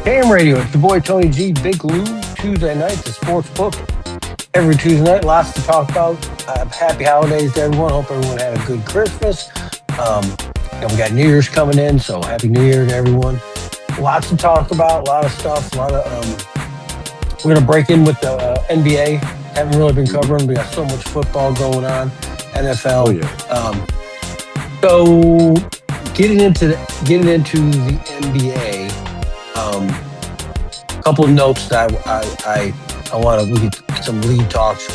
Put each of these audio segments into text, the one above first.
AM Radio, it's the boy Tony G, Big Lou, Tuesday night, the sports book. Every Tuesday night, lots to talk about. Happy holidays to everyone. Hope everyone had a good Christmas. We got New Year's coming in, so happy New Year to everyone. Lots to talk about, a lot of stuff. We're gonna break in with the NBA. Haven't really been Mhm. covering. We got so much football going on, Oh NFL. yeah. So getting into the NBA. Um, Couple of notes that I want to we get some lead talks.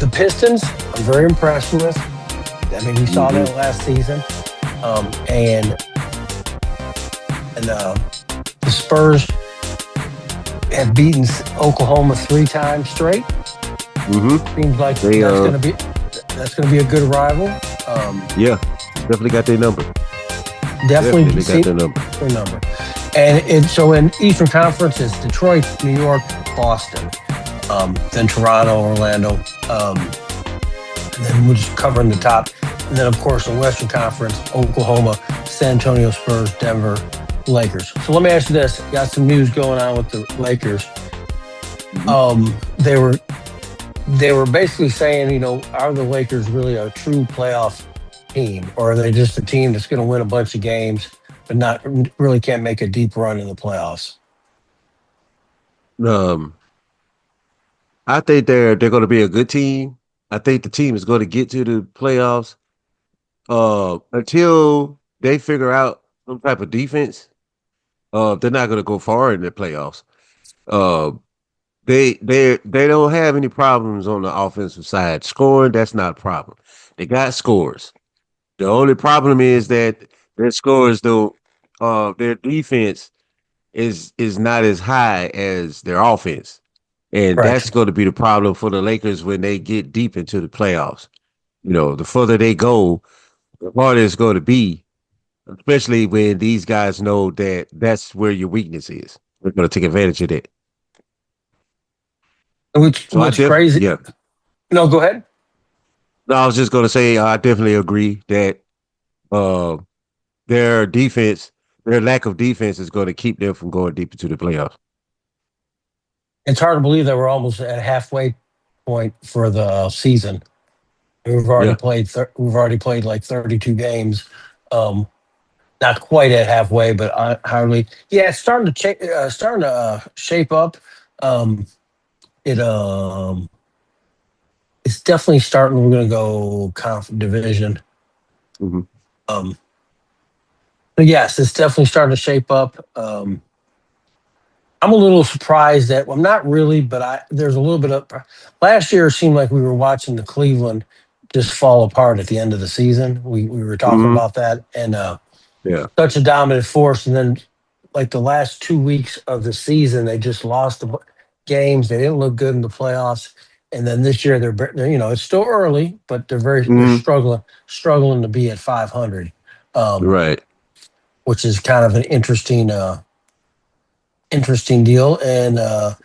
The Pistons, I'm very impressed with. I mean, we saw hmm that last season, and the Spurs have beaten Oklahoma 3 times straight. hmm Seems like They that's gonna be a good rival. Um, yeah, definitely got their number. Definitely Definitely got see their number. their number. So in Eastern Conference, it's Detroit, New York, Boston, then Toronto, Orlando. And then we're just covering the top. And then, of course, the Western Conference, Oklahoma, San Antonio Spurs, Denver, Lakers. So let me ask you this. Got some news going on with the Lakers. hmm They were basically saying, are the Lakers really a true playoff team? Or are they just a team that's going to win a bunch of games, but not really can't make a deep run in the playoffs? Um, I think they're going to be a good team. I think the team is going to get to the playoffs. Until they figure out some type of defense, they're not going to go far in the playoffs. Uh, they don't have any problems on the offensive side. Scoring, that's not a problem. They got scores. The only problem is that their scores don't their defense is not as high as their offense. And that's Correct. going to be the problem for the Lakers when they get deep into the playoffs. The further they go, the harder it's going to be, especially when these guys know that that's where your weakness is. They're going to take advantage of that. Which So what's crazy? yeah. No, go ahead. No, I was just going to say I definitely agree that uh, their defense, their lack of defense, is going to keep them from going deep into the playoffs. It's hard to believe that we're almost at halfway point for the season. Yeah. We've already played like 32 games. Um, Not quite at halfway, but hardly. Yeah, it's starting to shape up. Um, it it's definitely starting. We're going to go division. hmm Um, but yes, it's definitely starting to shape up. I'm a little surprised that well, I'm not really, but there's a little bit of last year. It seemed like we were watching the Cleveland just fall apart at the end of the season. We were talking hmm about that, and Yeah. such a dominant force, and then like the last 2 weeks of the season, they just lost games. They didn't look good in the playoffs, and then this year they're it's still early, but they're hmm struggling to be at 500, um, Right. which is kind of an interesting deal. And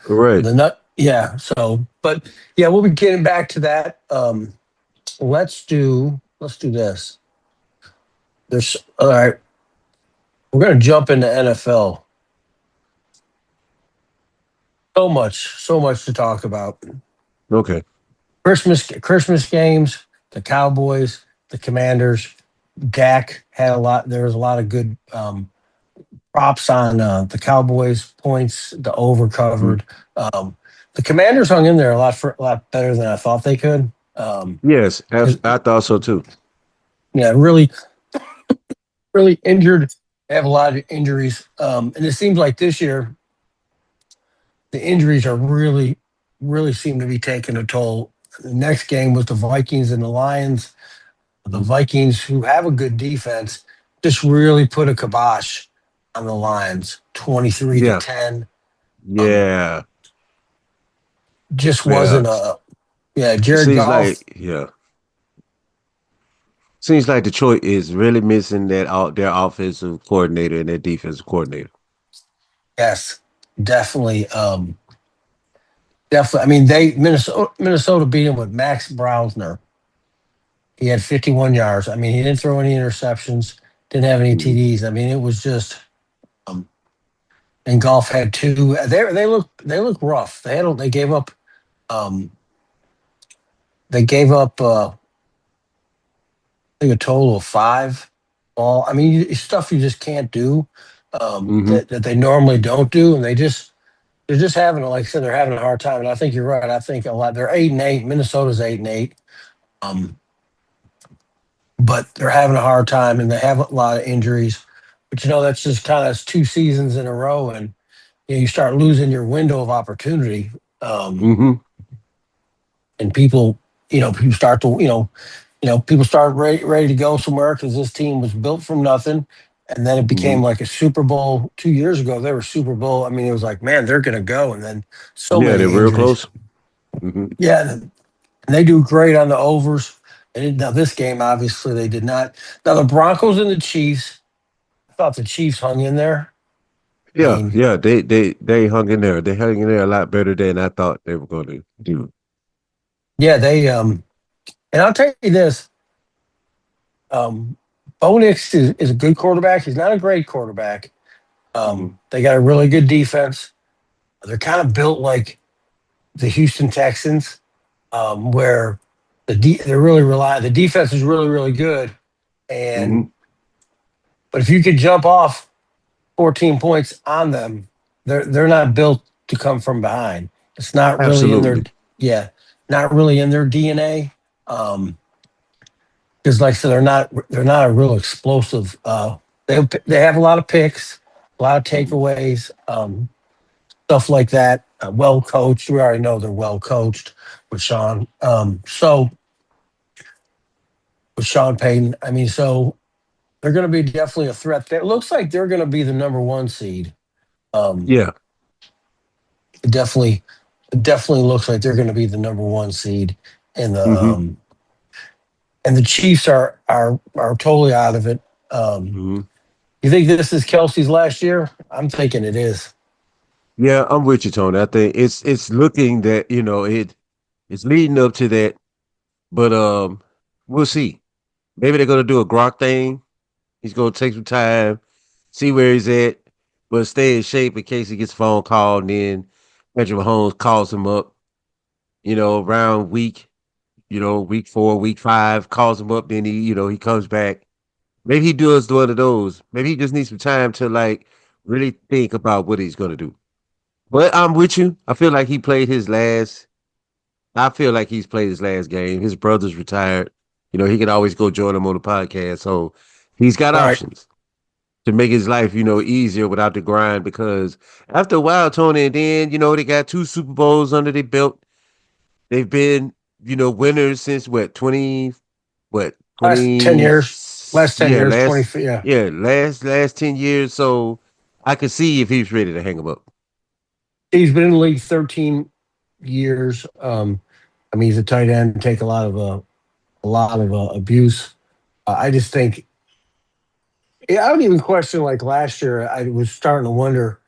Right. the nut, yeah. So, but yeah, we'll be getting back to that. Let's do this. There's all right. We're gonna jump into NFL. So much to talk about. Okay. Christmas games, the Cowboys, the Commanders. Dak had a lot. There was a lot of good props on the Cowboys points. The over Mhm. covered. Um, the Commanders hung in there a lot better than I thought they could. Yes, 'Cause, I thought so too. yeah, really injured. They have a lot of injuries, and it seems like this year the injuries are really seem to be taking a toll. The next game was the Vikings and the Lions. The Mhm. Vikings, who have a good defense, just really put a kibosh on the Lions, 23 to Yeah. 10. Um, Yeah. just Yeah. wasn't a yeah. It Jared seems Goff, like seems like Detroit is really missing their offensive coordinator and their defensive coordinator. yes, definitely, definitely. I mean, they Minnesota beat him with Max Brausner. He had 51 yards. I mean, he didn't throw any interceptions, didn't have any Mhm. TDs. I mean, it was just um, and golf had two. They look rough. Um they gave up I think a total of five ball. I mean, it's stuff you just can't do, Mm-hmm. that they normally don't do, and they're just having, like I said, they're having a hard time. And I think you're right. I think a lot. They're 8-8. Minnesota's 8-8. Um, but they're having a hard time, and they have a lot of injuries. But that's just kind of two seasons in a row, and you start losing your window of opportunity. Um, Mm-hmm. and people, people start to, people start ready to go somewhere because this team was built from nothing. And then it Mm-hmm. became like a Super Bowl 2 years ago. They were Super Bowl. I mean, it was like, man, they're going to go. And then so Yeah, they're many real injuries. close. Mm-hmm. Yeah. And they do great on the overs. Now, this game, obviously, they did not. Now, the Broncos and the Chiefs, I thought the Chiefs hung in there. I Yeah, mean, yeah, they hung in there. They hung in there a lot better than I thought they were going to do. yeah, and I'll tell you this, um, Bo Nix is a good quarterback. He's not a great quarterback. Mm-hmm. They got a really good defense. They're kind of built like the Houston Texans, where they're really rely. The defense is really really good, and Mm-hmm. but if you could jump off 14 points on them, they're not built to come from behind. It's not really in their Absolutely. yeah, not really in their DNA. Because like I said, they're not a real explosive. They have a lot of picks, a lot of Mm-hmm. takeaways. Stuff like that. Well coached. We already know they're well coached with Sean. So with Sean Payton, I mean, so they're going to be definitely a threat. It looks like they're going to be the number one seed. Um, Yeah. it definitely, it definitely looks like they're going to be the number one seed, and Mm-hmm. the Chiefs are totally out of it. Um, Mm-hmm. you think this is Kelsey's last year? I'm thinking it is. Yeah, I'm with you, Tony. I think it's looking that, it's leading up to that, but we'll see. Maybe they're gonna do a Gronk thing. He's gonna take some time, see where he's at, but stay in shape in case he gets a phone call and then Patrick Mahomes calls him up, around week 4, week 5, calls him up, then he comes back. Maybe he does one of those. Maybe he just needs some time to like really think about what he's gonna do. But I'm with you. I feel like he's played his last game. His brother's retired. He can always go join him on the podcast. So he's got Right. options to make his life, easier without the grind because after a while, Tony, and then, they got 2 Super Bowls under their belt. They've been, winners since what, Last 10 20, years. Last 10 yeah, years, 20, yeah. last 10 years. So I could see if he's ready to hang him up. He's been in the league 13 years. I mean, he's a tight end, take a lot of abuse. I just think, yeah, I don't even question like last year. I was starting to wonder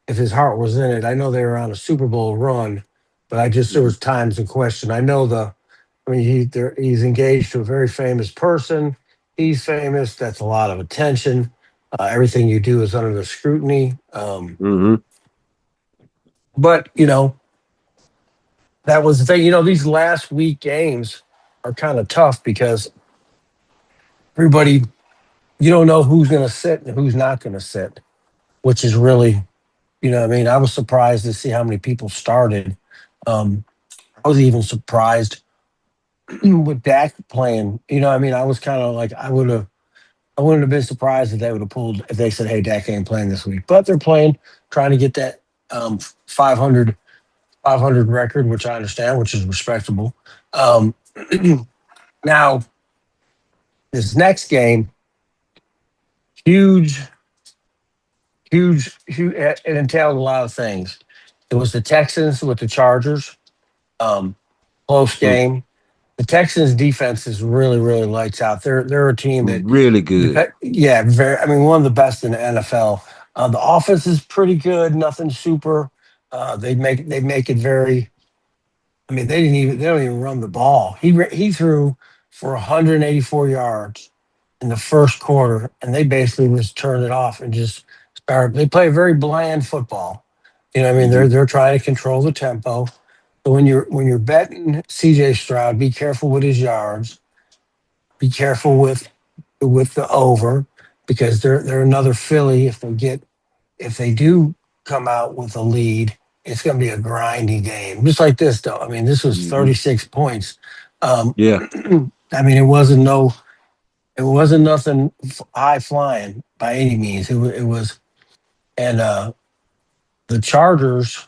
if his heart was in it. I know they were on a Super Bowl run, but there Hmm. was times in question. I mean, he's engaged to a very famous person. He's famous. That's a lot of attention. Everything you do is under the scrutiny. Hmm. But that was the thing. These last week games are kind of tough because everybody, you don't know who's going to sit and who's not going to sit, which is really, what I mean, I was surprised to see how many people started. Um, I was even surprised with Dak playing. I mean, I was kind of like, I wouldn't have been surprised if they would have pulled, if they said, hey, Dak ain't playing this week. But they're playing, trying to get that 500, record, which I understand, which is respectable. Um, now, this next game, huge, huge, it entailed a lot of things. It was the Texans with the Chargers, um, close game. The Texans defense is really, really lights out. They're a team that, Really good. yeah, very. I mean, one of the best in the NFL. The offense is pretty good. Nothing super. They make it very. I mean, they don't even run the ball. He threw for 184 yards in the first quarter, and they basically just turned it off and just Or they play very bland football. You know, what I mean, Hmm. they're trying to control the tempo. So when you're betting C.J. Stroud, be careful with his yards. Be careful with the over because they're another Philly. If they do come out with a lead, it's going to be a grindy game, just like this. Though I mean, this was Hmm. 36 points. Um, Yeah. I mean, it wasn't nothing high flying by any means. It was, and the Chargers.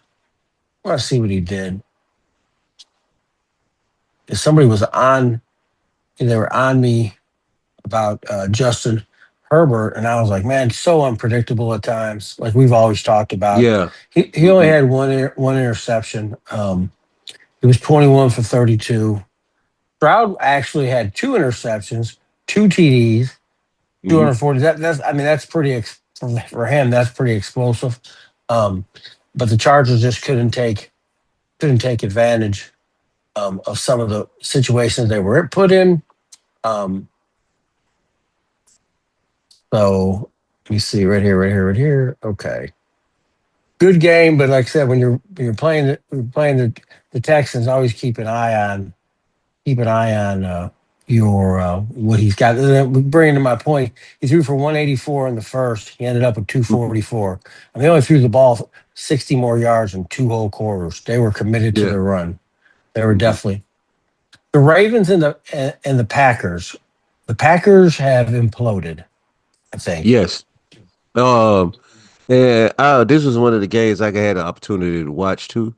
Let's see what he did. If somebody was on, they were on me about Justin Herbert, and I was like, man, so unpredictable at times. Like we've always talked about. Yeah. He only Hmm. had one interception. He was 21 for 32. Stroud actually had two interceptions, two TDs, Hmm. 240. That's I mean that's pretty for him. That's pretty explosive. Um, but the Chargers just couldn't take advantage of some of the situations they were put in. Um, so let me see right here, right here, right here. Okay, good game, but like I said, when you're playing the Texans, always keep an eye on your what he's got. Bringing to my point, he threw for 184 in the first. He ended up with Hmm. 244. And they only threw the ball 60 more yards in two whole quarters. They were committed to Yeah. the run. They were Hmm. definitely the Ravens and the Packers. The Packers have imploded. I think Yes. And this was one of the games I had an opportunity to watch too.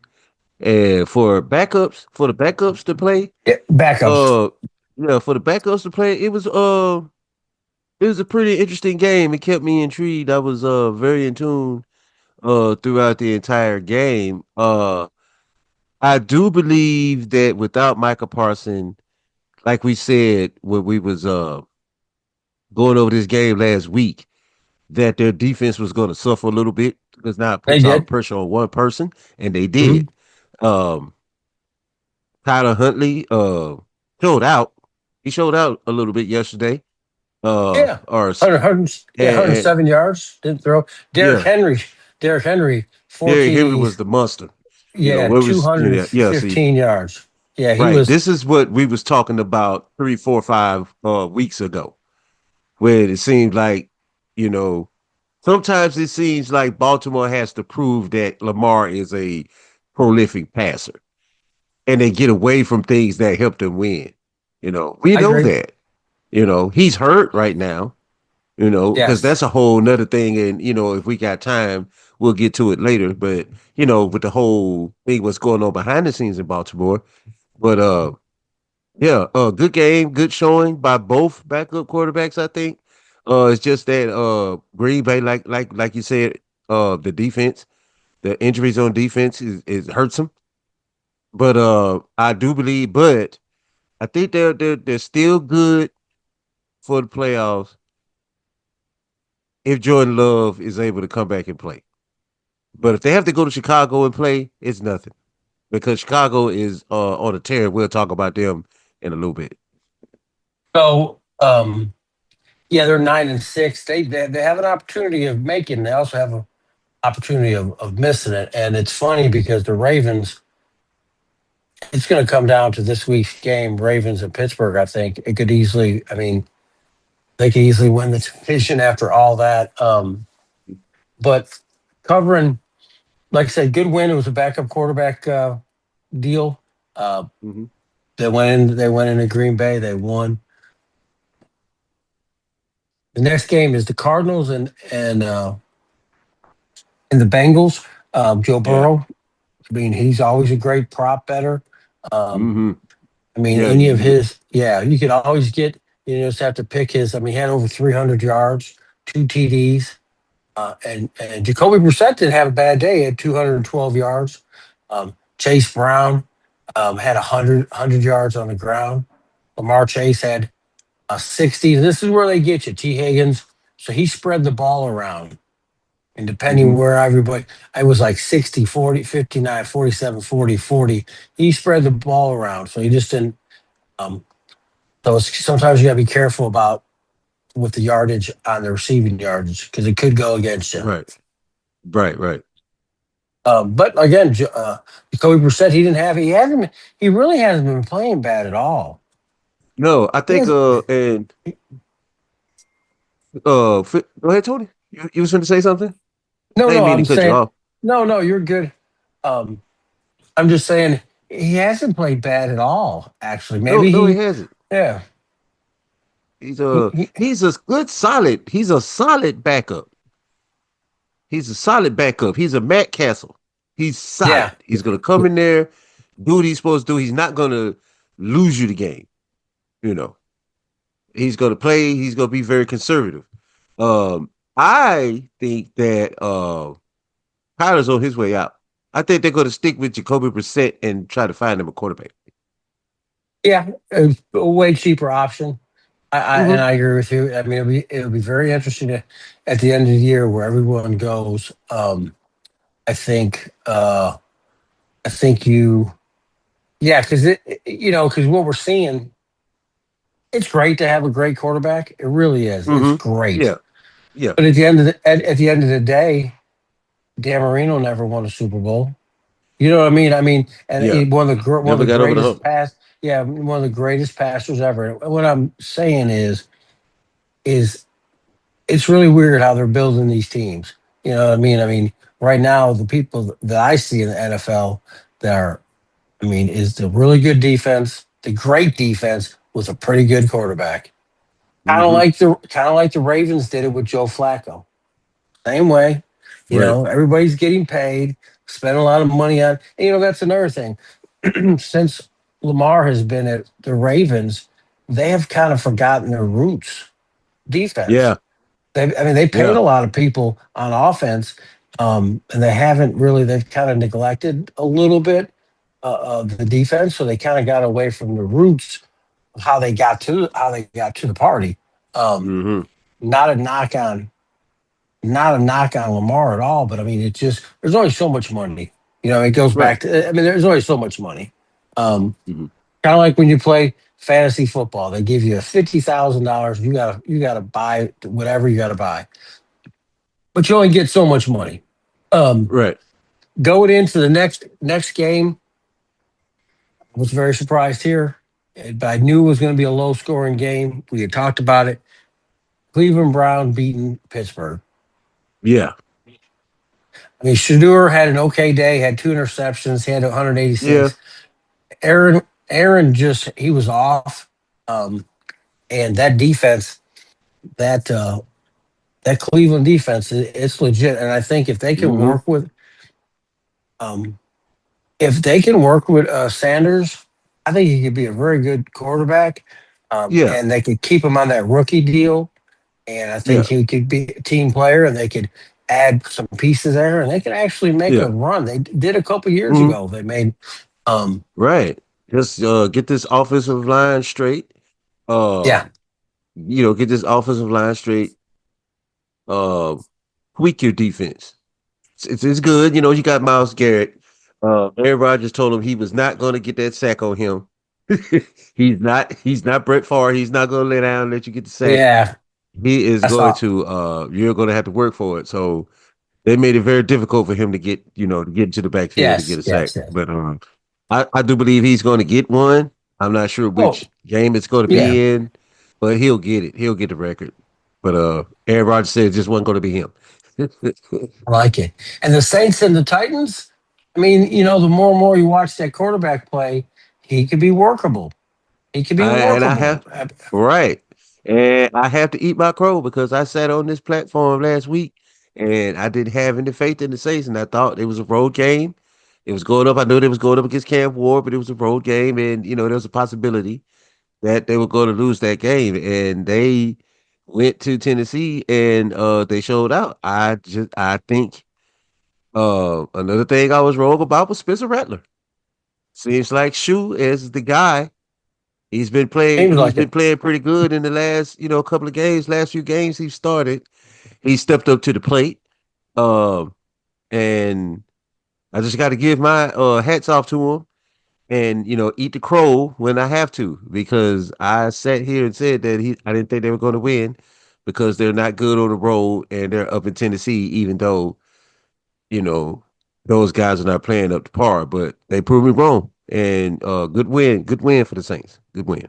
And for the backups to play, backups. uh, yeah, for the backups to play, it was a pretty interesting game. It kept me intrigued. I was very in tune throughout the entire game. I do believe that without Michael Parson, like we said when we was going over this game last week, that their defense was going to suffer a little bit because now it They puts all the did. pressure on one person, and they Mhm. did. Um, Tyler Huntley showed out. He showed out a little bit yesterday. Yeah, Or 100, yeah, and 107 yards. Didn't throw. Derrick yeah, Henry. Derrick Henry, four Derrick Henry was TDs. the monster. You know, Yeah, what was yeah, see, 215 yards. Yeah, he right. was. This is what we was talking about 3, 4, 5 weeks ago, where it seemed like, you know, sometimes it seems like Baltimore has to prove that Lamar is a prolific passer and they get away from things that help them win. You know, we I know agree. that. You know, he's hurt right now, you know, because Yes, that's a whole nother thing. And, you know, if we got time, we'll get to it later. But, you know, with the whole thing, what's going on behind the scenes in Baltimore. But yeah, good game, good showing by both backup quarterbacks, I think. It's just that Green Bay, like you said, the defense, the injuries on defense is hurts them. But I do believe, but I think they're still good for the playoffs if Jordan Love is able to come back and play. But if they have to go to Chicago and play, it's nothing because Chicago is on a tear. We'll talk about them in a little bit. so yeah, they're 9-6. They have an opportunity of making. They also have an opportunity of missing it. And it's funny because the Ravens. It's going to come down to this week's game, Ravens and Pittsburgh. I think it could easily. I mean, they could easily win the division after all that. But covering, like I said, good win. It was a backup quarterback deal. Uh, Hmm. they went in. They went into Green Bay. They won. The next game is the Cardinals and the Bengals. Joe Yeah. Burrow. I mean, he's always a great prop better. Um, Hmm. I mean, Yeah. any of his, yeah, you could always get. You just have to pick his. I mean, he had over 300 yards, two TDs, and Jacoby Brissett didn't have a bad day. He had 212 yards. Chase Brown had 100 yards on the ground. Lamar Chase had 60. This is where they get you, T. Higgins. So he spread the ball around. And depending Hmm. where everybody, I was like 60, 40, 59, 47, 40, 40. He spread the ball around. So he just didn't. Um, so sometimes you got to be careful about. with the yardage on the receiving yardage because it could go against you. Right. Right. Right. But again, Jacoby Brissett, he really hasn't been playing bad at all. No, I He think has, and go ahead, Tony. You was going to say something? no, I no, didn't mean to I'm cut you saying, off. no, no, you're good. Um, I'm just saying he hasn't played bad at all. Actually, No, maybe no, he hasn't. yeah, He's he, a he, he's a good solid. He's a solid backup. He's a solid backup. He's a Matt Castle. He's solid. yeah, He's gonna come in there, do what he's supposed to do. He's not gonna lose you the game. You know, he's gonna play. He's gonna be very conservative. I think that Kyler's on his way out. I think they're gonna stick with Jacoby Brissett and try to find him a quarterback. yeah, a way cheaper option. And Mm-hmm. I agree with you. I mean, it'll be very interesting at the end of the year where everyone goes. I think I think you yeah, because because what we're seeing, it's great to have a great quarterback. It really is. It's Mm-hmm. great. Yeah. Yeah. But at the end of the day, Dan Marino never won a Super Bowl. You know what I mean? I mean, and Yeah. one of Never the got over the greatest hump. pass, yeah, one of the greatest passers ever. What I'm saying is it's really weird how they're building these teams. You know what I mean? I mean, right now the people that I see in the NFL that are, I mean, is the really good defense, the great defense with a pretty good quarterback. Mm-hmm. Kind of like the Ravens did it with Joe Flacco. Same way, Right. everybody's getting paid, spend a lot of money on. And, that's another thing. Since Lamar has been at the Ravens, they have kind of forgotten their roots defense. Yeah. I mean, they paid Yeah. a lot of people on offense, and they haven't really. They've kind of neglected a little bit of the defense, so they kind of got away from the roots of how they got to the party. Um, Mm-hmm. not a knock on not a knock on Lamar at all, but I mean, it just there's only so much money. It goes Right. back to. I mean, there's only so much money. Um, Mm-hmm. Kind of like when you play fantasy football, they give you $50,000. You gotta buy whatever you gotta buy, but you only get so much money. Um, Right. Going into the next game, I was very surprised here, but I knew it was going to be a low scoring game. We had talked about it. Cleveland Brown beating Pittsburgh. Yeah. I mean, Shadur had an okay day, had two interceptions, he had Yeah. 186. Aaron just he was off, um, and that defense, that that Cleveland defense, it's legit. And I think Mm-hmm. um, if they can work with Sanders, I think he could be a very good quarterback. Yeah. And they could keep him on that rookie deal. And I think Yeah. he could be a team player, and they could add some pieces there, and they could actually make a Yeah. run. They did a couple years Mm-hmm. ago. They made, um, Right. Just get this offensive line straight. yeah, Um, get this offensive line straight. Uh, tweak your defense. It's good. You got Miles Garrett. Aaron Rodgers told him he was not going to get that sack on him. He's not Brett Favre. He's not going to lay down and let you get the sack. yeah. He is I going saw. to you're going to have to work for it. So they made it very difficult for him to get into the backfield to get Yes, a sack. yes, yes. But I do believe he's going to get one. I'm not sure Oh, which game it's going to yeah. be in, but he'll get it. He'll get the record. But Aaron Rodgers said it just wasn't going to be him. I like it. And the Saints and the Titans, I mean, the more and more you watch that quarterback play, he could be workable. He could be I workable. have right, and I have to eat my crow because I sat on this platform last week and I didn't have any faith in the Saints, and I thought it was a road game. It was going up. I knew they was going up against Cam Ward, but it was a road game, and there was a possibility that they were going to lose that game, and they went to Tennessee and they showed out. I think another thing I was wrong about was Spencer Rattler. Seems like Shu is the guy. Seems He's like been it. playing pretty good in the last, couple of games, last few games he started. He stepped up to the plate. Um, and I just got to give my hats off to him and, eat the crow when I have to because I sat here and said that I didn't think they were going to win. because they're not good on the road and they're up in Tennessee, even though, you know, those guys are not playing up to par, but they proved me wrong. And good win for the Saints. Good win.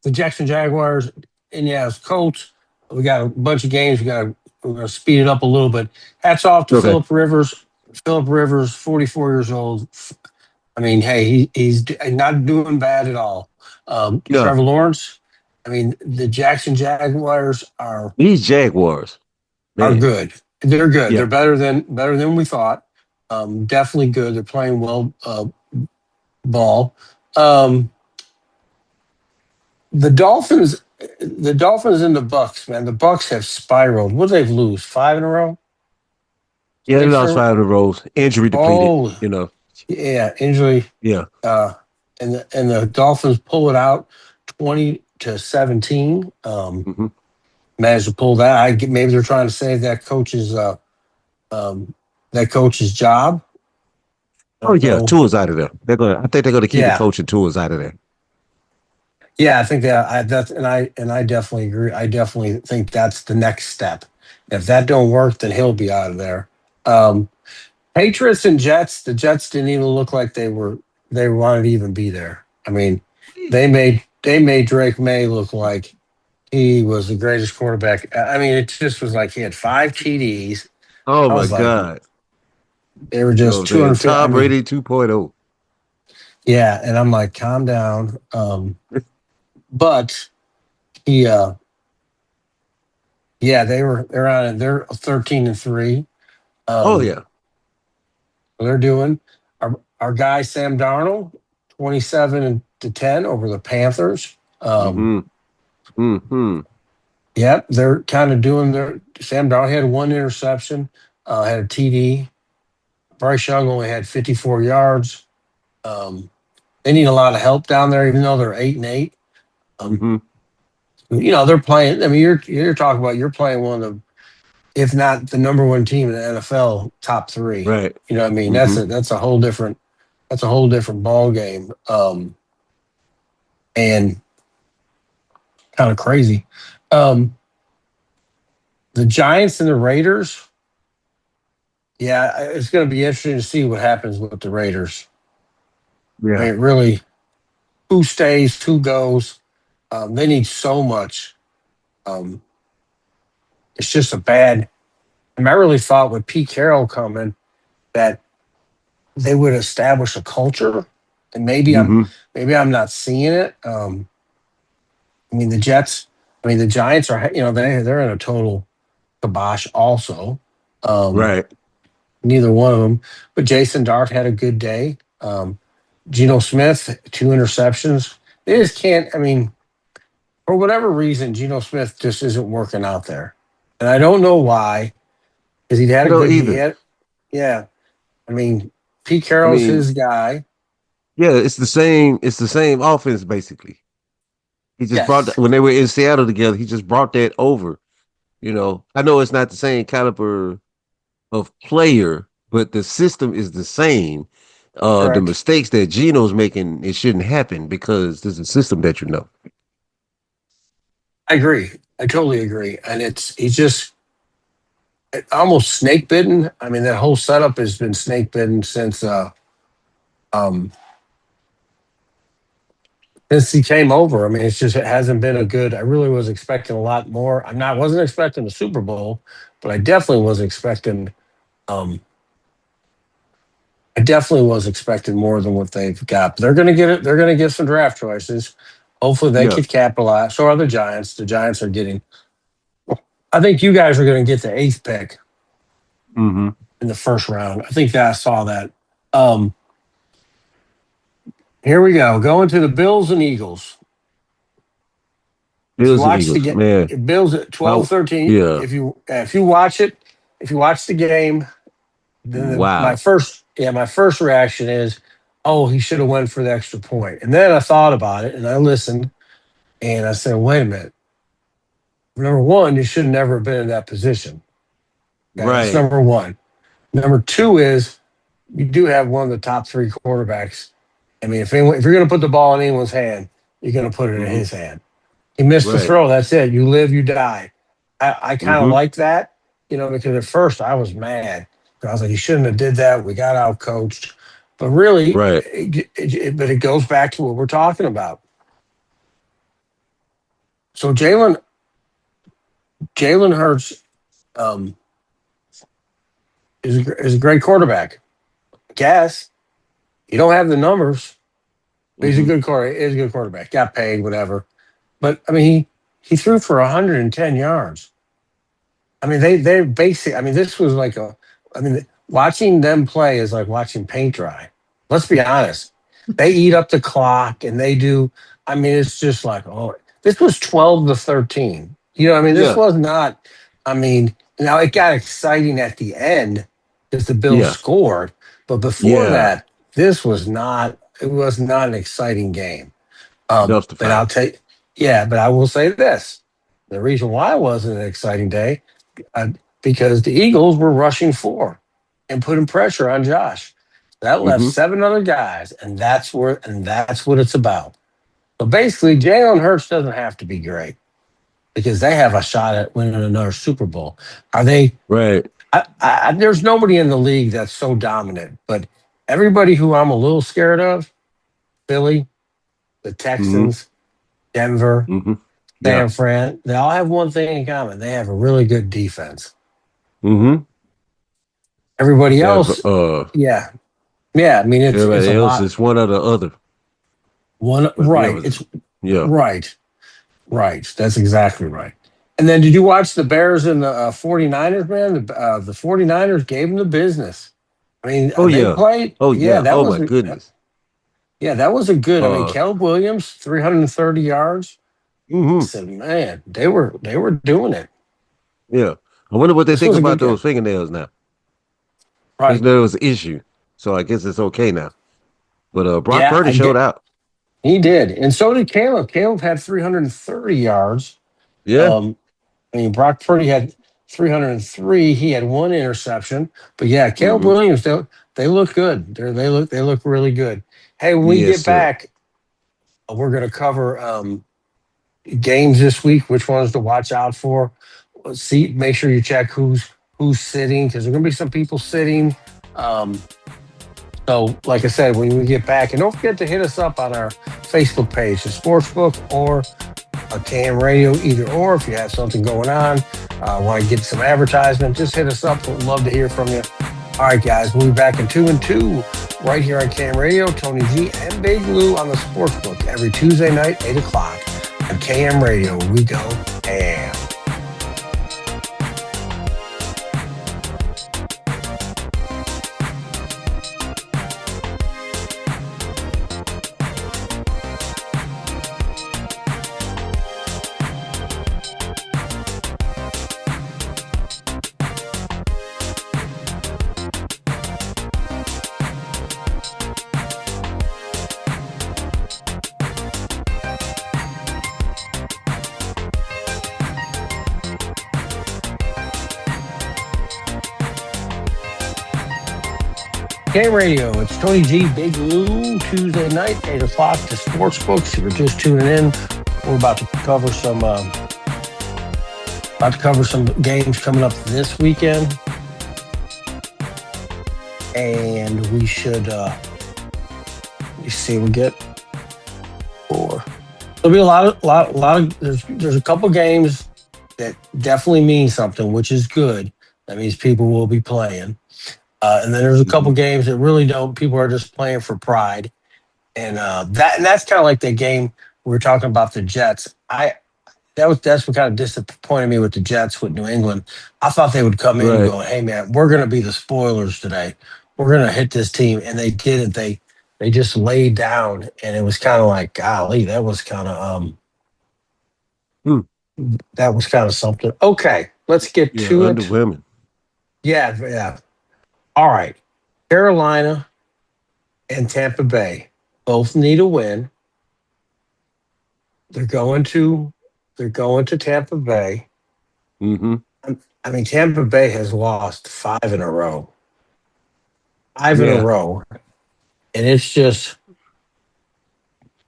The Jackson Jaguars, and yeah, it's Colts. We got a bunch of games. We're gonna speed it up a little bit. Hats off to Okay. Philip Rivers. Philip Rivers, 44 years old. I mean, hey, he's not doing bad at all. Yeah. Trevor Lawrence. I mean, the Jackson Jaguars These Jaguars, are man. good. They're good. Yeah. They're better than we thought. Definitely good. They're playing well ball. Um, The Dolphins, the Dolphins and the Bucks, man. The Bucks have spiraled. What did they lose? Five in a row? Yeah, they Six in lost a row? five in a row. Injury depleted, Oh, you know. yeah, injury. Yeah. Uh, and the Dolphins pull it out 20-17. Hmm. Managed to pull that. Maybe they're trying to save um, that coach's job. I Oh don't yeah, know. Tua's out of there. I think they're gonna keep the Yeah, coach and Tua's out of there. yeah. I think I definitely agree. I definitely think that's the next step. If that don't work, then he'll be out of there. Um, Patriots and Jets, the Jets didn't even look like they wanted to even be there. I mean, they made Drake May look like he was the greatest quarterback. I mean, it just was like he had five TDs. Oh I my was like, God. they were You know what just I'm saying? 250. I Tom mean, Brady 2.0. yeah, and I'm like, calm down. But he yeah, they're 13-3. Oh Um, yeah. they're doing our guy Sam Darnold, 27-10 over the Panthers. Mm-hmm. Mm-hmm. Yep, they're kind of doing their. Sam Darnold had one interception, had a TD. Bryce Young only had 54 yards. Um, they need a lot of help down there, even though they're 8-8. Um, Mm-hmm. they're playing. I mean, you're talking about you're playing one of, if not the number one team in the NFL, top three. Right. You know what I mean? Mm-hmm. That's a whole different ball game. And kind of crazy. Um, the Giants and the Raiders. Yeah, it's going to be interesting to see what happens with the Raiders. I Yeah. mean, really, who stays, who goes. They need so much. Um, it's just a bad. I really thought with Pete Carroll coming that they would establish a culture, and Mm-hmm. maybe I'm not seeing it. I mean, the Jets. I mean, the Giants are. They're in a total kibosh. Also, um, Right. neither one of them. But Jason Dart had a good day. Geno Smith, two interceptions. They just can't. I mean, for whatever reason, Geno Smith just isn't working out there, and I don't know why. Because he'd had I a don't good. He either. had, yeah. I mean, Pete I Carroll's mean, his guy. yeah, it's the same offense basically. He just brought Yes, when they were in Seattle together, he just brought that over. You know, I know it's not the same caliber of player, but the system is the same. The correct. mistakes that Geno's making, it shouldn't happen because there's a system that you know. I agree. I totally agree. And he's just almost snake bitten. I mean, that whole setup has been snake bitten um since he came over. I mean, it hasn't been a good. I really was expecting a lot more. Wasn't expecting the Super Bowl, but um I definitely was expecting more than what they've got. But they're gonna get it, they're gonna get some draft choices. Hopefully they Yeah. could capitalize. So are the Giants. The Giants are getting I think you guys are gonna get the eighth pick Mm-hmm. in the first round. I think that I saw that. Um, Here we go. Going to the Bills and Eagles. If you Bills and watch the Eagles, game, man. Bills at I, 12-13. yeah. If you watch the game, then Wow. my first reaction is, oh, he should have went for the extra point. And then I thought about it and I listened and I said, wait a minute. Number one, you should never have been in that position. Okay, that's Right. number one. Number two is you do have one of the top three quarterbacks. I mean, if you're going to put the ball in anyone's hand, you're going to put it in Mm-hmm. his hand. He missed the Right. throw. That's it. You live, you die. I kind of Mm-hmm. like that, because at first I was mad. I was like, he shouldn't have did that. We got out coached. But really, Right. but it goes back to what we're talking about. So Jalen Hurts um, is a great quarterback. Guess you don't have the numbers, but he's a Mm-hmm. good quarter. He's a good quarterback. Got paid, whatever. But I mean, he threw for 110 yards. I mean, they basically. I mean, this was like a. I mean, watching them play is like watching paint dry. Let's be honest. They eat up the clock, and they do. I mean, it's just like, oh, this was 12-13. I mean, this Yeah. was not. I mean, now it got exciting at the end because the Bills Yeah. scored, but before Yeah. that, this was not. It was not an exciting game. Dumpster But fire. yeah, but I will say this: the reason why it wasn't an exciting day uh, because the Eagles were rushing four and putting pressure on Josh. That left Mm-hmm. seven other guys, and that's what it's about. So basically, Jalen Hurts doesn't have to be great because they have a shot at winning another Super Bowl. Are they? Right. There's nobody in the league that's so dominant, but everybody who I'm a little scared of, Philly, the Mm-hmm. Texans, Denver, Mm-hmm. Yeah. San Fran, they all have one thing in common. They have a really good defense. Mm-hmm. Everybody Yeah. But, else, yeah, yeah. I mean, it's everybody a else lot. is one or the other. One But yeah, right. was It's yeah. right, right. That's exactly right. And then, did you watch the Bears and the 49ers, man? The 49ers gave them the business. I mean, Oh they yeah. played. Oh Yeah, yeah. Oh my goodness. that was a good. I mean, Uh. Caleb Williams, 330 yards. I Mm-hmm. said, man, they were doing it. Yeah. I wonder what they This think was a good about game. those fingernails now. Because Right. there was an issue. So I guess it's okay now. But Brock Yeah, Purdy I showed get. out. He did, and so did Caleb. Caleb had 330 yards. Yeah. Um, I mean, Brock Purdy had 303. He had one interception, but yeah, Caleb Mm-hmm. Williams. They look good. They look really good. Hey, when we Yes, get sir. back, we're going to cover games this week. Which ones to watch out for? See, make sure you check who's sitting because there's going to be some people sitting. Um, So, like I said, when we get back, and don't forget to hit us up on our Facebook page, the Sportsbook or a Cam Radio, either or. If you have something going on, want to get some advertisement, just hit us up. We'd love to hear from you. All right, guys, we'll be back in 2 and 2 right here on Cam Radio. Tony G and Big Lou on the Sportsbook every Tuesday night, 8 o'clock on KM Radio. We go ham. K Radio, it's Tony G, Big Lou, Tuesday night, 8 o'clock to Sports Books. If you're just tuning in, we're about to cover some games coming up this weekend. And we should let me see, we get four. There'll be a lot of there's a couple games that definitely mean something, which is good. That means people will be playing. And then there's a couple Mm-hmm. games that really don't. People are just playing for pride, and that's kind of like the game we were talking about the Jets. That's what kind of disappointed me with the Jets with New England. I thought they would come in Right. going, "Hey man, we're going to be the spoilers today. We're going to hit this team," and they didn't. They just laid down, and it was kind of like, golly, Hmm. that was kind of something. Okay, let's get Yeah. to Under it. women. Yeah, yeah. All right, Carolina and Tampa Bay both need a win. They're going to they're going to Tampa Bay. Mm-hmm. I mean, Tampa Bay has lost five in a row, five in a Yeah. row, and it's just.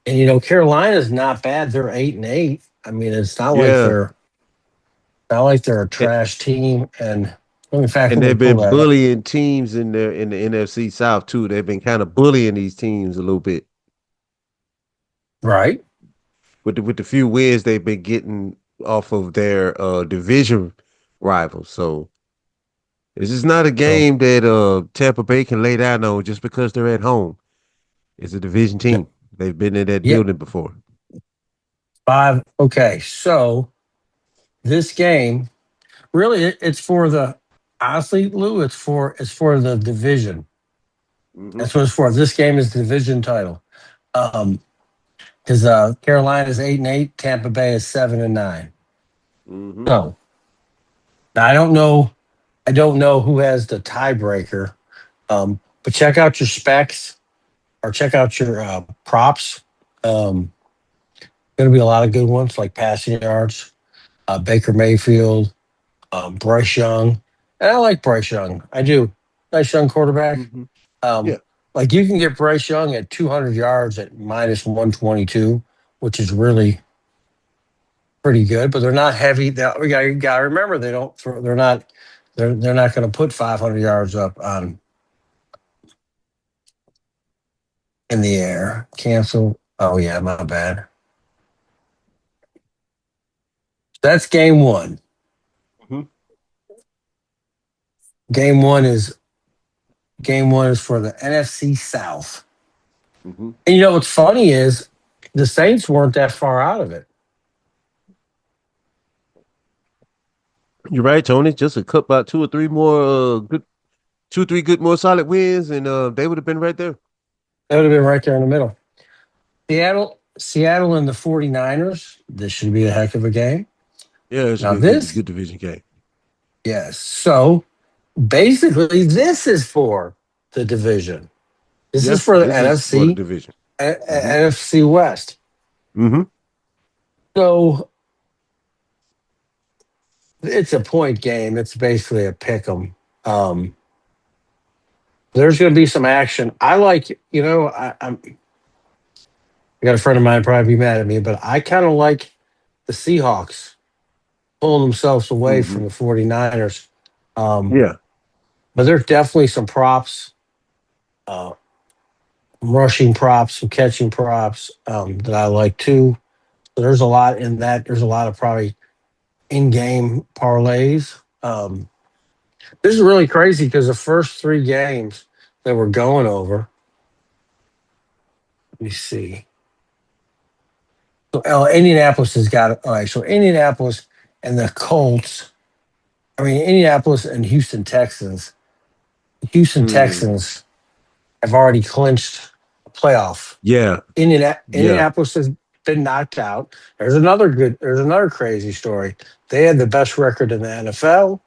And Carolina's not bad. They're 8-8. I mean, Yeah, not like they're a and, trash team. And in fact, and let me they've pull been that up. bullying teams in the NFC South too. They've been kind of bullying these teams a little bit Right? with the few wins they've been getting off of their division rivals. So this is not a So, game that Tampa Bay can lay down on just because they're at home. It's a division yeah, team. They've been in that yeah, building before. five. Okay, so this game really it's for the honestly, Lou, it's for the division. Hmm. That's what it's for. This game is the division title. Um, because Carolina is 8-8, Tampa Bay is 7-9. Hmm. So now I don't know who has the tiebreaker. But check out your specs or check out your props. Going to be a lot of good ones like passing yards, Baker Mayfield, Bryce Young, and I like Bryce Young. I do. Nice young quarterback. Hmm. Um, Yeah. like you can get Bryce Young at 200 yards at minus 122, which is really pretty good. But they're not heavy. You got to remember they don't. They're not. They're not going to put 500 yards up on in the air. Cancel. Oh yeah, my bad. That's game one. Hmm. Game one is game one is for the NFC South. Hmm. And you know what's funny is the Saints weren't that far out of it. You're right, Tony. Just a couple about two or three more good, two or three good more solid wins, and they would have been right there. That would have been right there in the middle. Seattle and the 49ers. This should be a heck of a game. Yeah, it should Now be a good this, good division game. yes. So basically, this is for the division. This is Yeah, for the this is for the NFC, division. Hmm. NFC West. Hmm. So it's a point game. It's basically a pick 'em. Um, there's going to be some action. I like, I got a friend of mine probably be mad at me, but I kind of like the Seahawks pulling themselves away Hmm. from the 49ers. Um, Yeah. but there's definitely some props, uh, rushing props, some catching props that I like too. So there's a lot in that. There's a lot of probably in-game parlays. This is really crazy because the first three games that we're going over, let me see. So Indianapolis has got all right. So Indianapolis and the Colts. I mean Indianapolis and Houston Texans. Houston Mm. Texans have already clinched a playoff. Yeah. Yeah. Indianapolis has been knocked out. There's another crazy story. They had the best record in the NFL.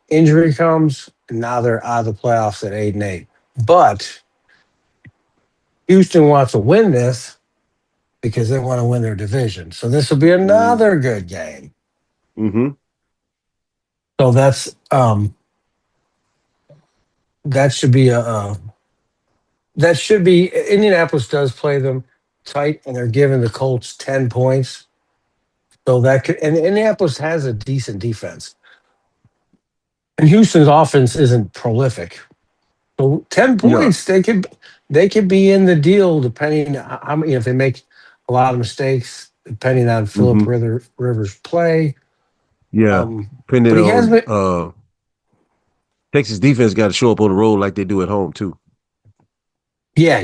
Injury comes, and now they're out of the playoffs at 8-8. But Houston wants to win this because they want to win their division. So this will be Mm. another good game. Hmm. So that should be that should be Indianapolis does play them tight, and they're giving the Colts 10 points. So that could, and Indianapolis has a decent defense, and Houston's offense isn't prolific. So 10 No. points, they could be in the deal depending on how many if they make a lot of mistakes, depending on Hmm. Rivers' play. Yeah. Depending But he has on been, Texas defense got to show up on the road like they do at home too. yeah.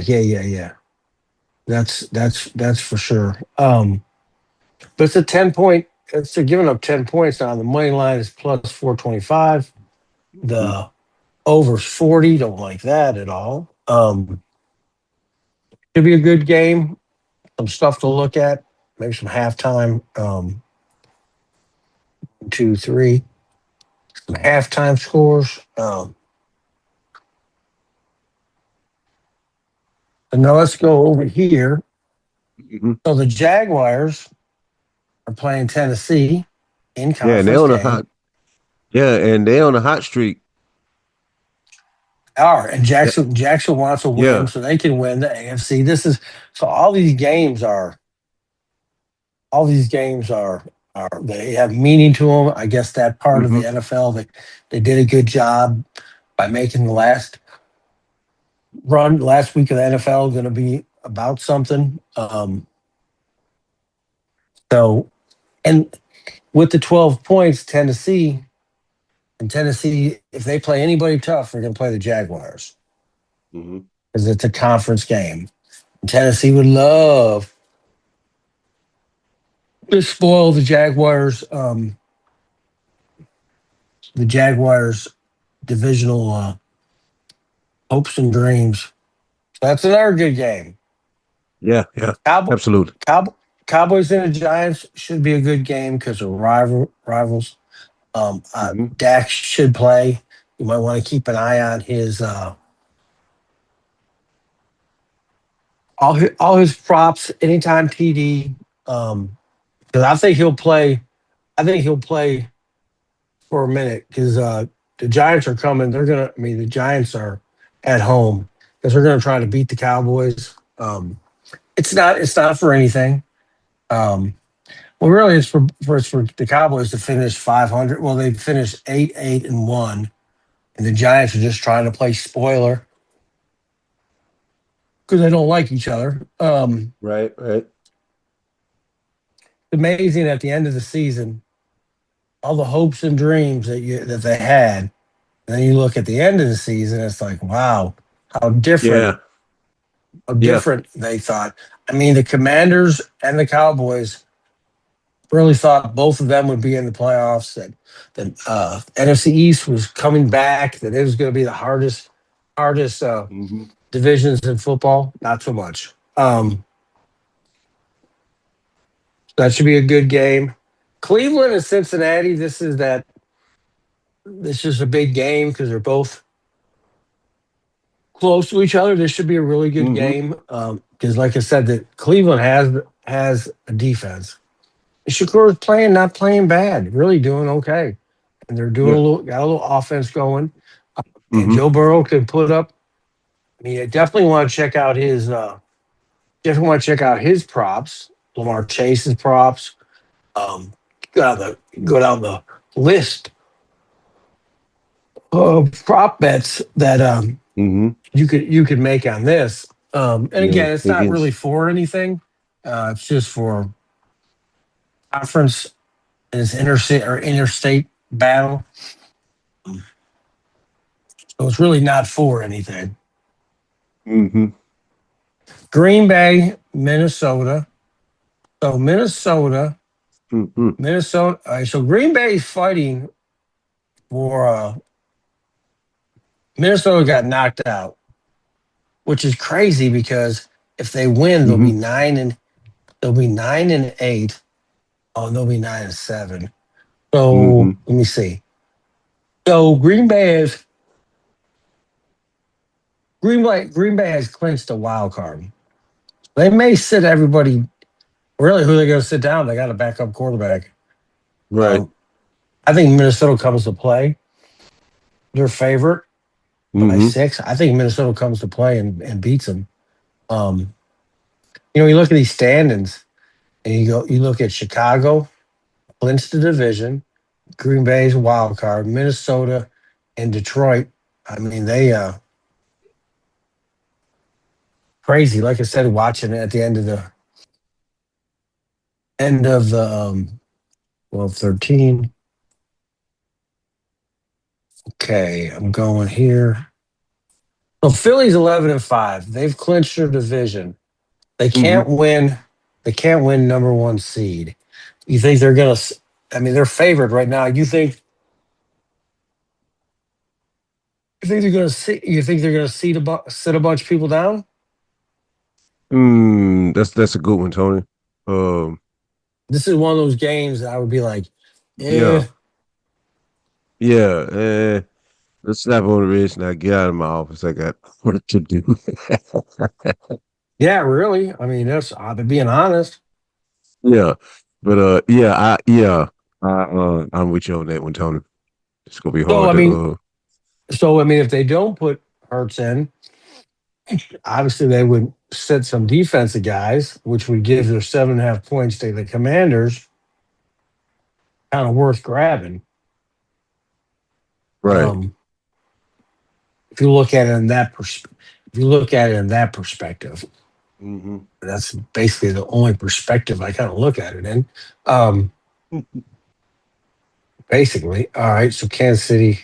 That's for sure. But it's a 10 point. It's they're giving up 10 points now. The money line is plus 425. Hmm. The over's 40. Don't like that at all. Should be a good game. Some stuff to look at. Maybe some halftime. 2, 3. Some halftime scores. And now let's go over here. Hmm. So the Jaguars are playing Tennessee in Yeah, and they conference on a game. hot. Yeah, and they on a hot streak. All right, and Yeah. Jackson wants to win Yeah. so they can win the AFC. This is so all these games are all these games are they have meaning to them. I guess that part of Mm-hmm. the NFL they did a good job by making the last week of the NFL going to be about something. So and with the 12 points, Tennessee, if they play anybody tough, they're going to play the Jaguars Mm-hmm. because it's a conference game. Tennessee would love to spoil the Jaguars divisional hopes and dreams. So that's another good game. Yeah, yeah, Cowboy, absolutely. Cowboys and the Giants should be a good game because they're rivals. Mm-hmm. Dak should play. You might want to keep an eye on his all his props anytime TD. Because I think he'll play. I think he'll play for a minute because the Giants are coming. They're gonna. I mean, the Giants are at home because they're gonna try to beat the Cowboys. It's not. It's not for anything. Um, well, really, it's for the Cowboys to finish 500. Well, they finished 8-1, and the Giants are just trying to play spoiler because they don't like each other. Right, right. It's amazing at the end of the season, all the hopes and dreams that they had, and then you look at the end of the season, it's like, wow, how different Yeah, how yeah. different they thought. I mean, the Commanders and the Cowboys really thought both of them would be in the playoffs. That NFC East was coming back. That it was going to be the hardest Mm-hmm. divisions in football. Not so much. That should be a good game. Cleveland and Cincinnati. This is a big game because they're both close to each other. This should be a really good Mm-hmm. game because, like I said, that Cleveland has a defense. Shakur's playing, not playing bad, really doing okay, and they're doing Yeah. got a little offense going. And Mm-hmm. Joe Burrow could put up. I mean, I definitely want to check out his props, Lamar Chase's props. Um, go down the list prop bets that Mm-hmm. you could make on this. And You know, again, it's not really Higgins. for anything. It's just for conference and it's interstate battle. So it's really not for anything. Mm-hmm. Green Bay, Minnesota. So Mm-hmm. Minnesota. All right, so Green Bay is fighting for Minnesota got knocked out, which is crazy because if they win, Mm-hmm. they'll be 9-8. Oh, and they'll be 9-7. So Mm-hmm. let me see. So Green Bay has clinched a wild card. They may sit everybody. Really, who are they going to sit down? They got a backup quarterback. Right. Um, I think Minnesota comes to play. They're favorite by Mm-hmm. 6. I think Minnesota comes to play and beats them. Um, you look at these standings and you look at Chicago, clinched the division, Green Bay's a wild card, Minnesota and Detroit. I mean, they crazy. Like I said, watching it at the end of the 13. Okay, I'm going here. So Philly's 11-5. They've clinched their division. They Mm-hmm. can't win. They can't win number one seed. You think they're gonna? I mean, they're favored right now. You think they're gonna see? You think they're gonna sit a bunch of people down? That's a good one, Tony. Um, This is one of those games that I would be like, yeah, eh, yeah. Let's slap on the wrist now. Get out of my office. I got work to do. yeah, really. I mean, that's I'm being honest. Yeah, but I'm with you on that one, Tony. It's gonna be So hard I mean, to if they don't put Hurts in, Obviously, they would sit some defensive guys, which would give their 7.5 points to the Commanders, kind of worth grabbing. Right. Um, if you look at it in that if you look at it in that perspective, Mm-hmm. that's basically the only perspective I kind of look at it in. Um, basically, all right. So Kansas City,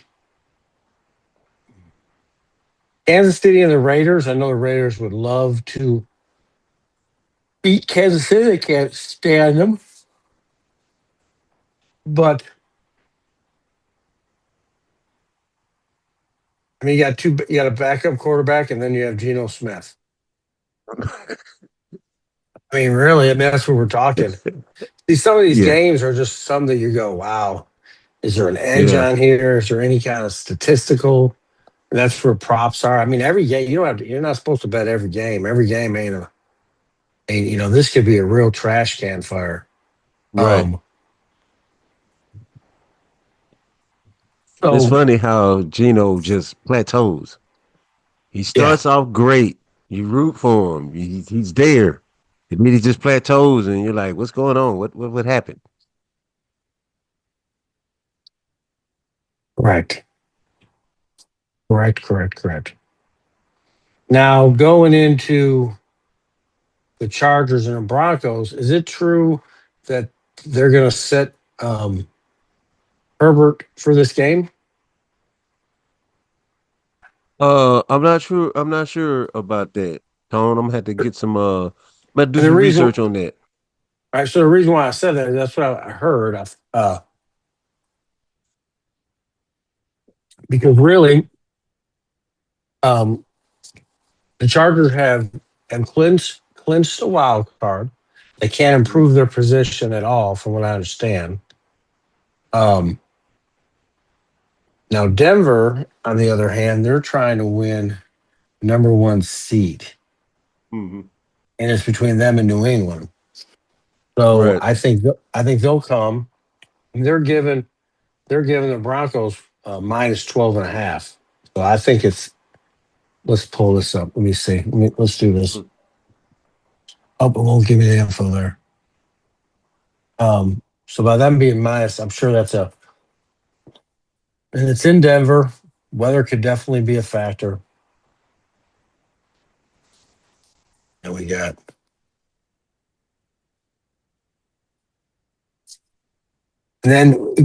and the Raiders. I know the Raiders would love to beat Kansas City. They can't stand them, but I mean, you got a backup quarterback, and then you have Geno Smith. I mean, really, I mean, that's what we're talking. See, some of these Yeah. games are just some that you go, wow, is there an edge Yeah. on here? Is there any kind of statistical? That's where props are. I mean, every game you don't have to, you're not supposed to bet every game. Every game ain't this could be a real trash can fire. Right. Um, It's so funny how Gino just plateaus. He yeah, starts off great. You root for him. He's there. And then he just plateaus, and you're like, "What's going on? What happened?" correct, correct. Now going into the Chargers and the Broncos, is it true that they're going to set Herbert for this game? I'm not sure. I'm not sure about that, Tone. I'm gonna have to get some. I'm gonna do And the some reason, all research on that. right, so the reason why I said that, that's what I heard. Because really, um, the Chargers have clinched a wild card. They can't Mhm. improve their position at all, from what I understand. Um, Now Denver, on the other hand, they're trying to win number one seed, Mhm. and it's between them and New England. So Right. I think they'll come. They're giving the Broncos minus 12 and a half. So I think it's let's pull this up. Let me see. Let's do this. Mhm. Oh, it won't give me the info there. So by them being minus, I'm sure and it's in Denver. Weather could definitely be a factor. And we got, and then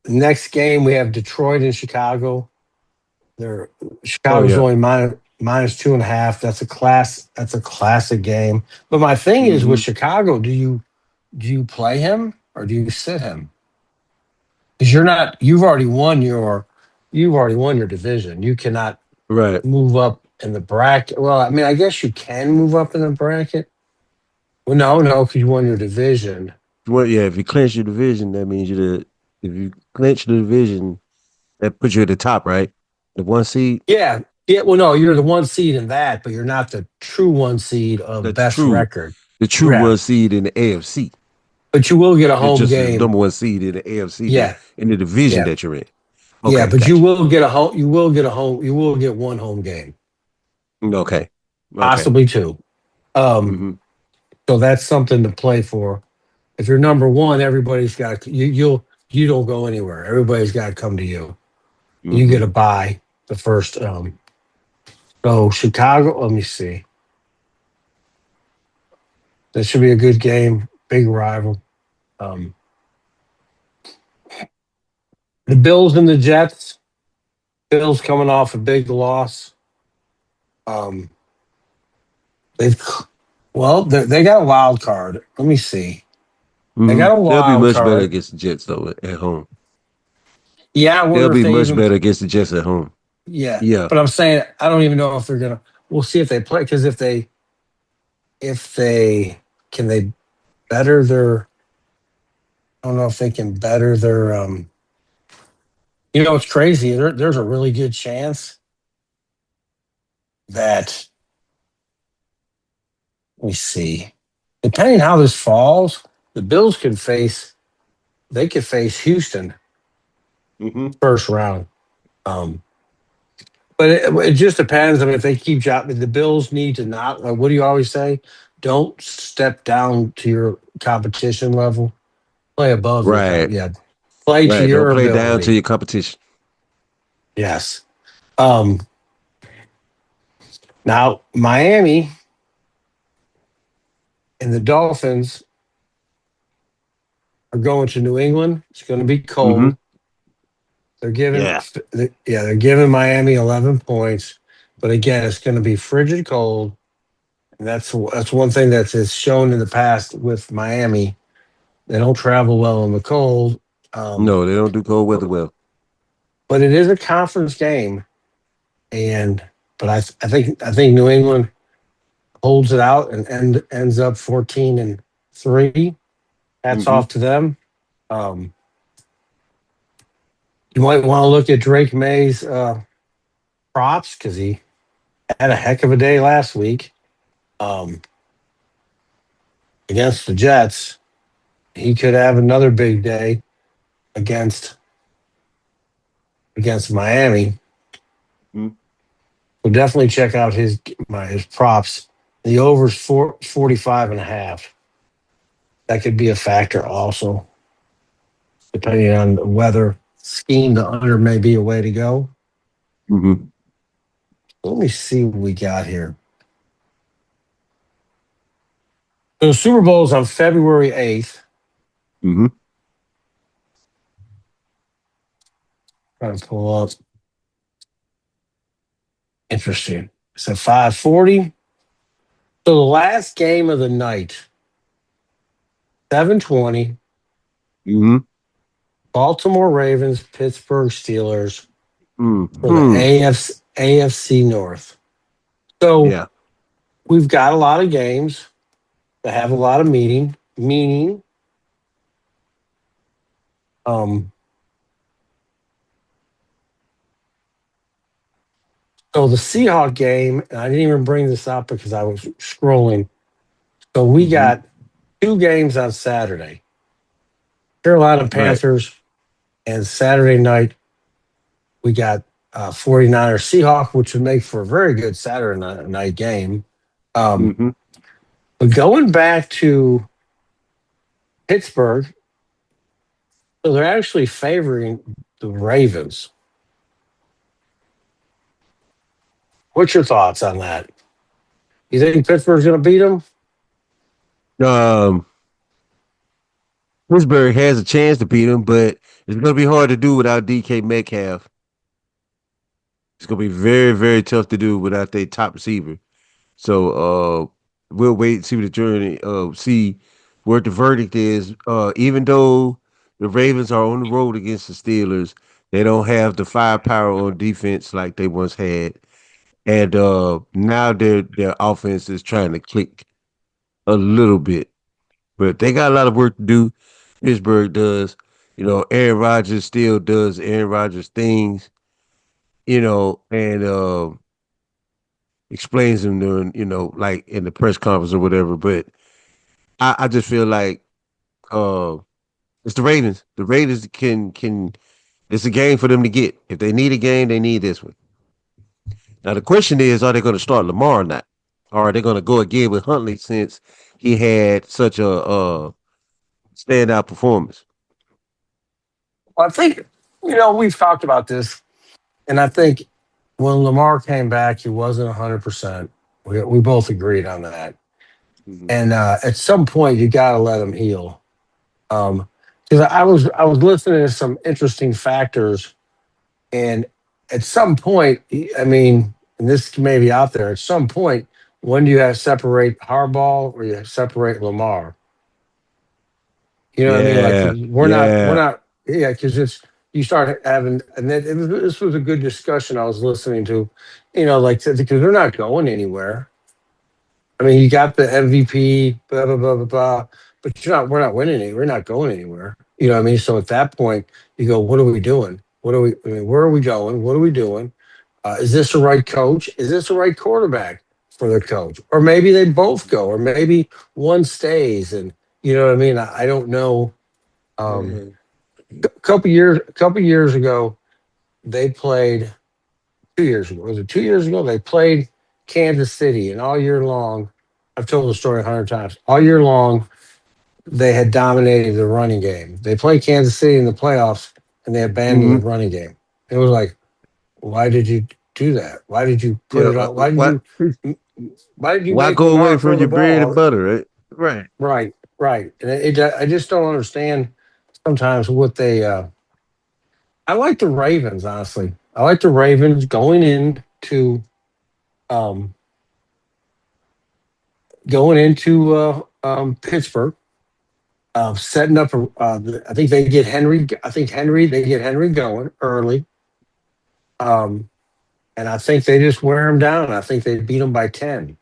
next game, we have Detroit and Chicago. They're Oh Chicago's yeah. only minus 2.5. That's a classic game. But my thing is with Hmm. Chicago, do you play him or do you sit him? Because you've already won your division. You cannot Right. move up in the bracket. Well, I mean, I guess you can move up in the bracket. Well, no, because you won your division. Well, yeah. If you clinch your division, that means you the. If you clinch the division, that puts you at the top, right? The one seed. Yeah, yeah. Well, no, you're the one seed in that, but you're not the true one seed of That's best true. record. The true Yeah, one seed in the AFC. but you will get a You're home just the game. number one seed in the AFC that Yeah, in the division yeah, that you're in. yeah. Okay, But you gotcha. will get a home. You will get a home. You will get one home game, Okay. Okay. possibly two. Um, Mm-hmm. so that's something to play for. If you're number one, everybody's got you don't go anywhere. Everybody's got to come to you. You Mm-hmm. get a buy the first. So Chicago. Let me see. That should be a good game. Big rival. Um, the Bills and the Jets. Bills coming off a big loss. Um, they've they got a wild card. Let me see. They Mm-hmm. got a They'll be wild much better card. against the Jets though at home. Yeah, I They'll wonder if be they much even. better against the Jets at home. Yeah, Yeah. but I'm saying I don't even know if they're gonna. We'll see if they play because if they can they better their. I don't know if they can better their. It's crazy. There's a really good chance that let me see. Depending how this falls, the Bills could face. They could face Houston Mm-hmm. first round. Um, But it just depends. I mean, if they keep dropping, the Bills need to not. Like, what do you always say? Don't step down to your competition level. Play above your Right, yeah. Play to right. Don't your play down to ability. your competition. Yes. Um. Now Miami and the Dolphins are going to New England. It's going to be Mm-hmm. cold. They're giving, Yeah. yeah, they're giving Miami 11 points, but again, it's going to be frigid cold. And that's one thing that's is shown in the past with Miami. They don't travel well in the cold, um, No, they don't do cold weather well. but it is a conference game, and but I think New England holds it out and ends up 14-3. Hats Mm-hmm. off to them. Um, you might want to look at Drake May's props because he had a heck of a day last week um, against the Jets. He could have another big day against Miami. Mm-hmm. So definitely check out his props. The over's 45 and a half. That could be a factor also, depending on the weather scheme. The under may be a way to go. Mm-hmm. Let me see what we got here. So the Super Bowl is on February 8th. Mm-hmm. Trying to pull up. Interesting. It's at 5:40. So the last game of the night, 7:20, Mm-hmm. Baltimore Ravens, Pittsburgh Steelers for the Mm-hmm. AFC North. So Yeah. we've got a lot of games that have a lot of meaning. Um, so the Seahawk game, and I didn't even bring this up because I was scrolling. So we Mm-hmm. got two games on Saturday. Carolina Right. Panthers, and Saturday night we got 49ers Seahawk, which would make for a very good Saturday night game. Um, Mm-hmm. but going back to Pittsburgh, so they're actually favoring the Ravens. What's your thoughts on that? You think Pittsburgh's going to beat them? Um, Pittsburgh has a chance to beat them, but it's gonna be hard to do without DK Metcalf. It's gonna be very, very tough to do without their top receiver. So we'll wait and see what the journey see what the verdict is. Even though the Ravens are on the road against the Steelers, they don't have the firepower on defense like they once had. And now their offense is trying to click a little bit. But they got a lot of work to do. Pittsburgh does. Aaron Rodgers still does Aaron Rodgers things, and explains them during, like in the press conference or whatever. But I just feel like uh it's the Ravens. The Ravens can it's a game for them to get. If they need a game, they need this one. Now the question is, are they going to start Lamar or not? Or are they going to go again with Huntley since he had such a standout performance? Well, I think, we've talked about this, and I think when Lamar came back, he wasn't 100%. We both agreed on that. Mm-hmm. And at some point, you got to let him heal. Because I was listening to some interesting factors, and at some point, I mean, and this may be out there. At some point, when do you have to separate Harbaugh or you separate Lamar? You know what I mean? Like Yeah, we're yeah. not, yeah, because it's you start having, and then this was a good discussion I was listening to, like because they're not going anywhere. I mean, you got the MVP, blah blah blah blah blah, but we're not winning it. We're not going anywhere. You know what I mean? So at that point, you go, what are we doing? I mean, where are we going? What are we doing? Is this the right coach? Is this the right quarterback for the coach? Or maybe they both go, or maybe one stays. And you know what I mean? I don't know. Yeah. A couple years ago, they played. 2 years ago. Was it 2 years ago? They played Kansas City, and all year long, I've told the story 100 times. All year long, they had dominated the running game. They played Kansas City in the playoffs, and they abandoned the Hmm. running game. It was like, why did you do that? Why did you put Yeah. it on? Why did Why? you? Why did you Why make go away Lamar throw from the your bread and ball? butter? Right. Right. Right, right. And I just don't understand sometimes what they. I like the Ravens, honestly. I like the Ravens going into um, Pittsburgh, setting up. I think they get Henry. I think Henry. They get Henry going early, um, and I think they just wear him down. I think they beat them by 10.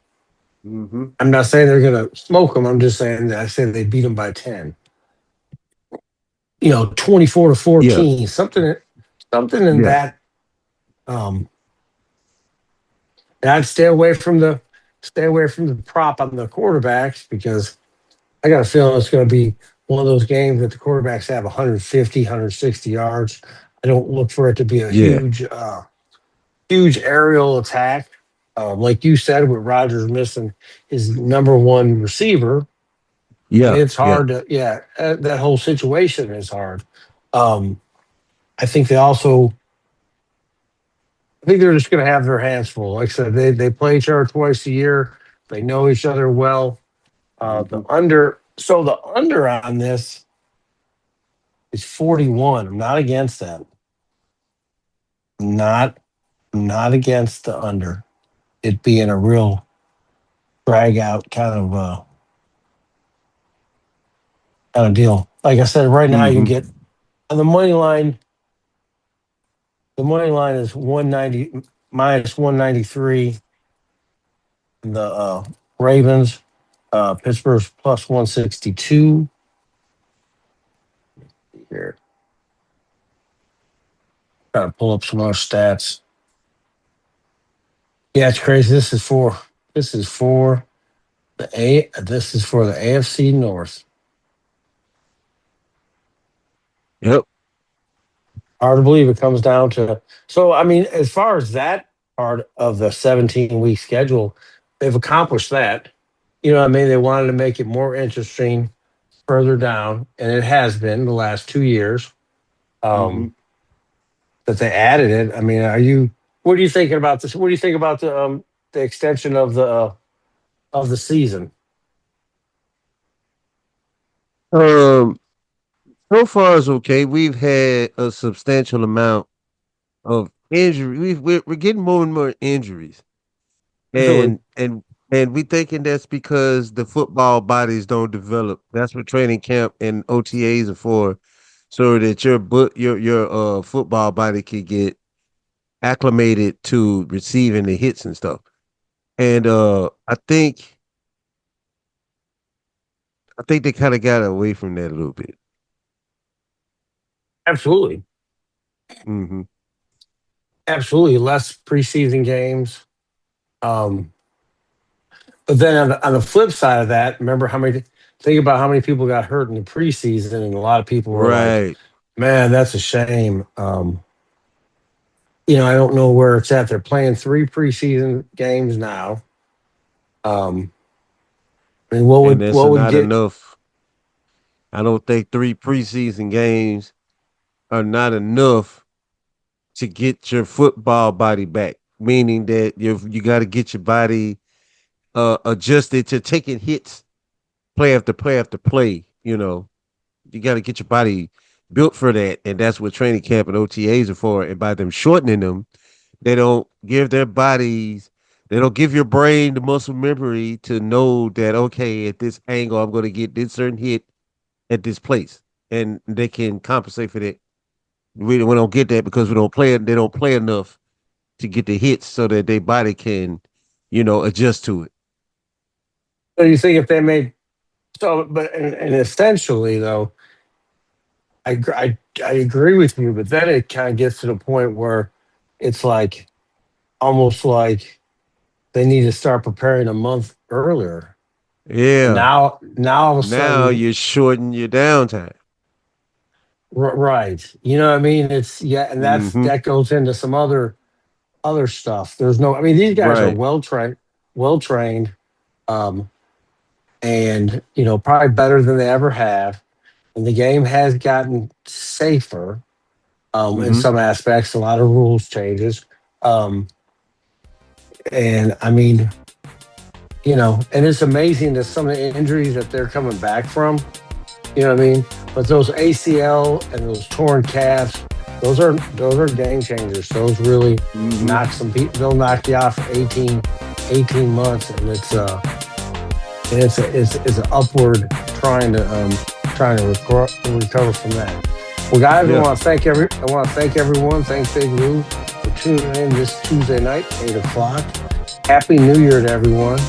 Hmm. I'm not saying they're going to smoke them. I'm just saying that I said they beat them by 10. 24 to Yeah. 14, something in Yeah. that. Um, and I'd stay away from the prop on the quarterbacks because I got a feeling it's going to be one of those games that the quarterbacks have 150, 160 yards. I don't look for it to be a Yeah. huge aerial attack. Like you said, with Rodgers missing his number one receiver, I Yeah. mean, it's Yeah. hard to, yeah, that whole situation is hard. Um, I think I think they're just going to have their hands full. Like I said, they play each other twice a year. They know each other well. Hmm. The under on this is 41. I'm not against that. Not not against the under. It being a real drag out kind of deal. Like I said, right now you can Hmm. get on the money line. The money line is 190 minus 193. The Ravens, Pittsburgh's plus 162. Here, trying to pull up some more stats. Yeah, it's crazy. This is for the AFC North. Yep. Hard to believe it comes down to. So I mean, as far as that part of the 17-week schedule, they've accomplished that. I mean, they wanted to make it more interesting further down, and it has been the last 2 years Hmm. um, that they added it. I mean, what are you thinking about this? What do you think about the extension of the season? Um. So far, it's okay. We've had a substantial amount of injury. We're getting more and more injuries, Absolutely. and we thinking that's because the football bodies don't develop. That's what training camp and OTAs are for, so that your football body can get acclimated to receiving the hits and stuff. And I think they kind of got away from that a little bit. Absolutely. Hmm. Absolutely. Less preseason games. Um, but then on the flip side of that, think about how many people got hurt in the preseason, and a lot of people were like, Right. man, that's a shame. I don't know where it's at. They're playing three preseason games now. Um, I mean, And that's what would not get enough. I don't think three preseason games are not enough to get your football body back. Meaning that you got to get your body adjusted to taking hits play after play after play. You got to get your body built for that, and that's what training camp and OTAs are for. And by them shortening them, they don't give their bodies, they don't give your brain the muscle memory to know that okay, at this angle, I'm going to get this certain hit at this place, and they can compensate for that. We don't get that because we don't play it. They don't play enough to get the hits so that their body can, adjust to it. so you think if they made so, but and essentially though, I agree with you, but then it kind of gets to the point where it's like almost like they need to start preparing a month earlier. And Yeah. now all of a Now sudden, you shorten your downtime. right? You know what I mean? It's yeah, and Hmm. that goes into some other. other stuff. There's no. I mean, these guys are Right. well trained, um, and probably better than they ever have. And the game has gotten safer in Mm-hmm. some aspects. A lot of rules changes, um, and I mean, and it's amazing that some of the injuries that they're coming back from. You know what I mean? But those ACL and those torn calves, those are game changers. Those really Mm-hmm. knock some people. They'll knock you out for 18 months, and it's an upward trying to recover from that. Well, guys, Yeah. I want to thank everyone. Thanks, Big Lou, for tuning in this Tuesday night, 8 o'clock. Happy New Year to everyone.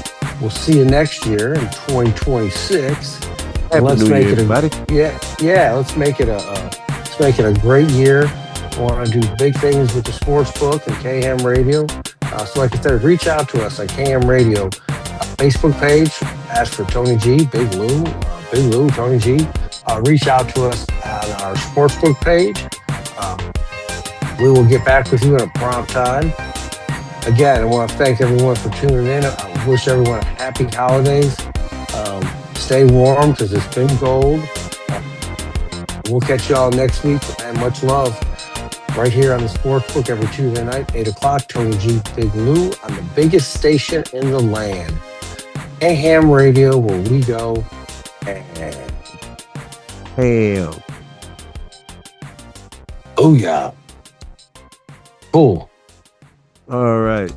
We'll see you next year in 2026. And Happy let's New Year, make it a everybody. yeah. Let's make it a great year. I want to do big things with the sports book and KM Radio. So, like I said, reach out to us at KM Radio Facebook page. Ask for Tony G, Big Lou, Tony G. Reach out to us on our sportsbook page. Um, we will get back with you in a prompt time. Again, I want to thank everyone for tuning in. I wish everyone happy holidays. Stay warm because it's been cold. We'll catch y'all next week, and much love right here on the Sportsbook every Tuesday night, 8 o'clock. Tony G, Big Lou on the biggest station in the land, Ham Radio, where we go. And Hell. oh yeah, cool. All right.